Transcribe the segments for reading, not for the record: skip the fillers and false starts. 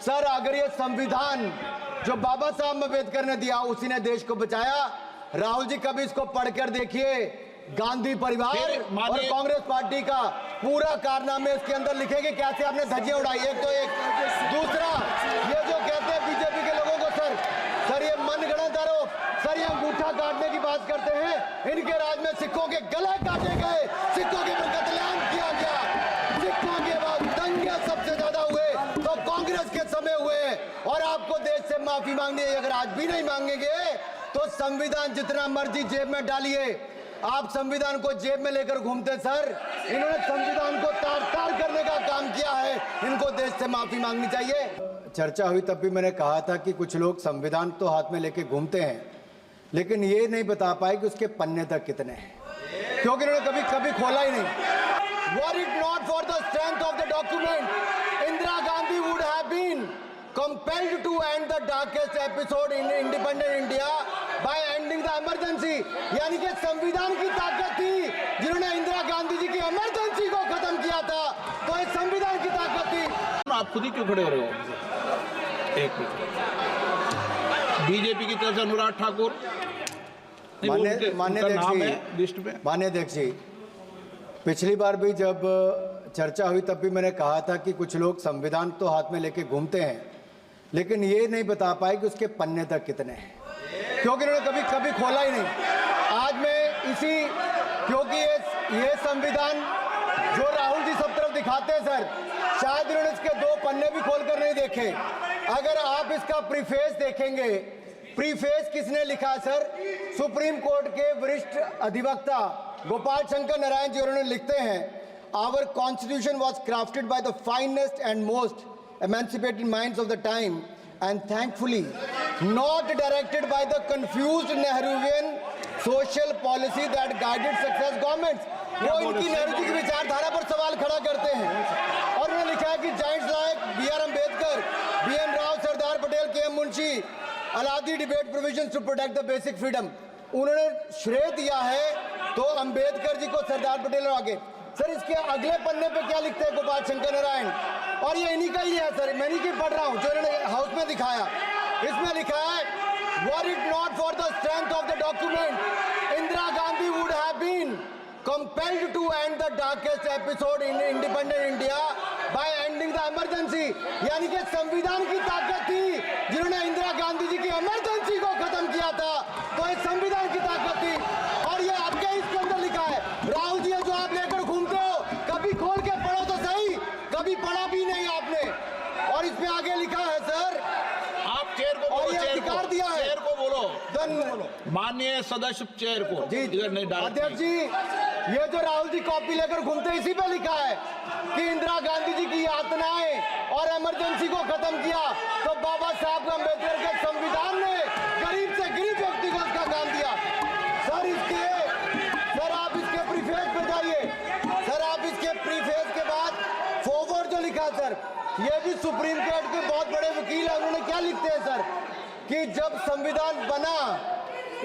Sir अगर ये संविधान जो बाबा साहब अम्बेडकर ने दिया उसी ने देश को बचाया। राहुल जी कभी इसको पढ़कर देखिए, गांधी परिवार और कांग्रेस पार्टी का पूरा कारनामे इसके अंदर लिखेंगे, कैसे आपने धज्जियां उड़ाई। एक तो एक, दूसरा ये जो कहते हैं बीजेपी के लोगों को सर ये मनगढ़ंत आरोप, सर ये अंगूठा काटने की बात करते हैं। इनके राज में सिखों के गले काटे गए, सिखों के ऊपर कत्लेआम किया गया, सिखों के बाद दंगे सबसे ज्यादा हुए तो कांग्रेस के समय हुए। और आपको देश से माफी मांगनी है, अगर आज भी नहीं मांगेंगे तो संविधान जितना मर्जी जेब में डालिए। आप संविधान को जेब में लेकर घूमते सर, इन्होंने संविधान को तार तार करने का काम किया है, इनको देश से माफी मांगनी चाहिए। चर्चा हुई तब भी मैंने कहा था कि कुछ लोग संविधान तो हाथ में लेके घूमते हैं, लेकिन ये नहीं बता पाए कि उसके पन्ने तक कितने हैं, क्योंकि इन्होंने कभी खोला ही नहीं। Were it not for the strength of the document, Indira Gandhi would have been compelled to end the darkest episode in independent India by ending the emergency। यानी कि संविधान की ताकत थी, जिन्होंने इंदिरा गांधी जी की इमरजेंसी को खत्म किया था, तो इस संविधान की ताकत थी। आप खुद ही क्यों खड़े हो रहे हो? एक मिनट, बीजेपी की तरफ से अनुराग ठाकुर, मान्य अध्यक्ष जी, पिछली बार भी जब चर्चा हुई तब भी मैंने कहा था कि कुछ लोग संविधान तो हाथ में लेके घूमते हैं, लेकिन ये नहीं बता पाए कि उसके पन्ने तक कितने हैं, क्योंकि इन्होंने कभी खोला ही नहीं। आज मैं इसी, क्योंकि ये संविधान जो राहुल जी सब तरफ दिखाते हैं सर, शायद इन्होंने इसके दो पन्ने भी खोलकर नहीं देखे। अगर आप इसका प्रीफेस देखेंगे, प्रीफेस किसने लिखा है सर? सुप्रीम कोर्ट के वरिष्ठ अधिवक्ता गोपाल शंकर नारायण जी, उन्होंने लिखते हैं, Our constitution was crafted by the finest and most emancipated minds of the time and thankfully not directed by the confused Nehruvian social policy that guided success governments। वो इनकी नेहरू जी की विचारधारा पर सवाल खड़ा करते हैं। और उन्होंने लिखा है कि giants like B.R. Ambedkar, B.N. Rao, Sardar Patel, K.M. Munshi Alladi debate provisions to protect the basic freedom. उन्होंने श्रेय दिया है तो अम्बेडकर जी को, सरदार पटेल और आगे। सर इसके अगले पन्ने पे क्या लिखते हैं गोपाल शंकर नारायण, और ये इन्हीं का ही है सर, मैं नहीं पढ़ रहा हूँ, जो इन्होंने हाउस में दिखाया। इसमें लिखा है, Were it not for the strength of the document, Indira Gandhi would have been compelled to end the darkest episode in independent India by ending the emergency। यानी कि संविधान की ताकत थी, जिन्होंने इंदिरा गांधी जी की इमरजेंसी को खत्म किया था, तो इस संविधान की ताकत थी। और ये आपके इसके अंदर लिखा है, राहुल जी जो आप लेकर घूमते हो, कभी खोल के पढ़ो तो सही, कभी पढ़ा भी नहीं आपने। और इसमें आगे लिखा है सर, आप चेयर को बोलो, अधिकार दिया है, चेयर को बोलो, माननीय सदस्य चेयर को। जी अध्यक्ष जी, ये जो राहुल जी कॉपी लेकर घूमते, इसी पे लिखा है कि इंदिरा गांधी जी की यातनाएं और इमरजेंसी को खत्म किया, तो बाबा साहब अम्बेडकर के संविधान ने गरीब से गरीब व्यक्ति को उसका काम दिया। सर आप इसके प्रीफेस पे जाइए, सर आप इसके प्रीफेस के बाद फॉरवर्ड जो लिखा सर, ये भी सुप्रीम कोर्ट के बहुत बड़े वकील है, उन्होंने क्या लिखते हैं सर, कि जब संविधान बना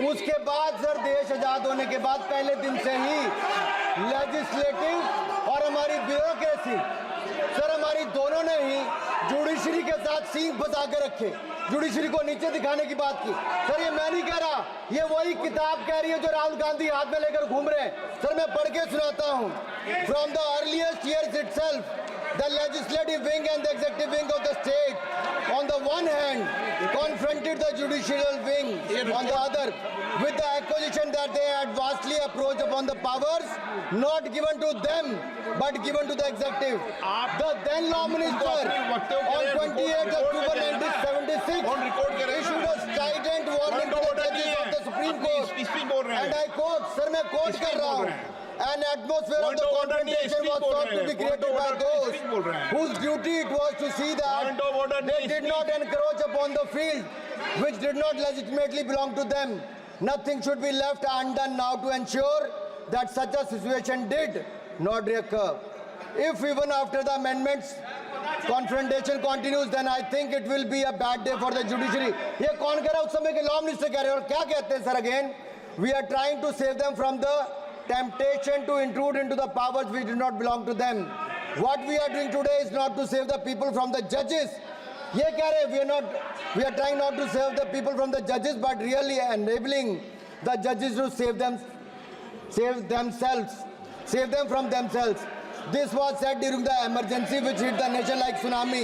उसके बाद सर, देश आजाद होने के बाद पहले दिन से ही लेजिस्लेटिव और हमारी ब्यूरोक्रेसी, सर हमारी दोनों ने ही जुडिशरी के साथ सींग फंसा के रखे, जुडिशरी को नीचे दिखाने की बात की। सर ये मैं नहीं कह रहा, ये वही किताब कह रही है जो राहुल गांधी हाथ में लेकर घूम रहे हैं। सर मैं पढ़ के सुनाता हूँ। From the earliest years itself the legislative wing and the executive wing of the state on the one hand confronted the judicial wing on the other with the accusation that they had vastly approached upon the powers not given to them but given to the executive। The then law minister on 28 October 1976 issued a strident warning to the judges of the Supreme Court, and I quote, sir मैं quote कर रहा हूँ, an atmosphere of the confrontation was thought to be created by those whose duty it was to see that they did not encroach upon the field which did not legitimately belong to them। Nothing should be left undone now to ensure that such a situation did not recur। If even after the amendments confrontation continues, then I think it will be a bad day for the judiciary। ये कौन कह रहा है? उस समय के law minister कह रहे हैं। और क्या कहते हैं sir again? We are trying to save them from the temptation to intrude into the powers which do not belong to them। What we are doing today is not to save the people from the judges ये कह रहे we are trying not to save the people from the जजेस but really enabling the जजेस to save them from themselves. This was said during the emergency which hit the nation like tsunami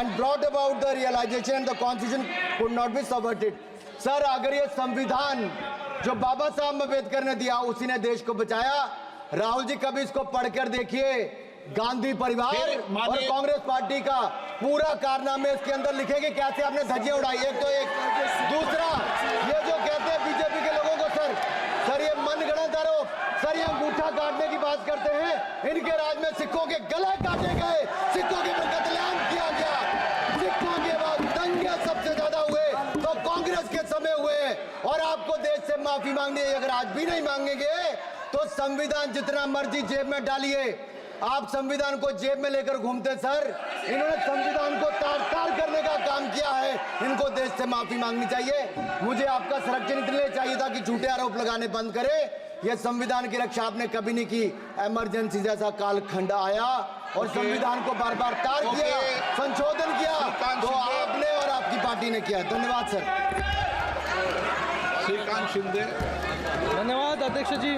and brought about the realization the constitution could not be subverted. Sir, अगर ये संविधान जो बाबा साहब अम्बेडकर ने दिया उसी ने देश को बचाया, राहुल जी कभी इसको पढ़कर देखिए। गांधी परिवार और कांग्रेस पार्टी का पूरा कारनामे इसके अंदर लिखेंगे, कैसे आपने धज्जियां उड़ाई। एक तो एक दूसरा, ये जो कहते हैं बीजेपी के लोगों को सर ये मनगढ़ंत आरोप, सर ये अंगूठा काटने की बात करते हैं। इनके राज में सिखों के गले काटे गए, सिखों के पर कत्लेआम किया गया, सिखों के बाद दंगे सबसे ज्यादा हुए तो कांग्रेस के समय हुए। और आपको देश से माफी मांगनी है, अगर आज भी नहीं मांगेंगे तो संविधान जितना मर्जी जेब में डालिए। आप संविधान को जेब में लेकर घूमते सर, इन्होंने संविधान को तार-तार करने का काम किया है। इनको देश से माफी मांगनी चाहिए। मुझे आपका संरक्षण इसलिए चाहिए था कि झूठे आरोप लगाने बंद करें। यह संविधान की रक्षा आपने कभी नहीं की। इमरजेंसी जैसा कालखंड आया और संविधान को बार बार तार किया, संशोधन किया, तो आपने और आपकी पार्टी ने किया। धन्यवाद सर। श्रीकांत शिंदे। धन्यवाद अध्यक्ष जी।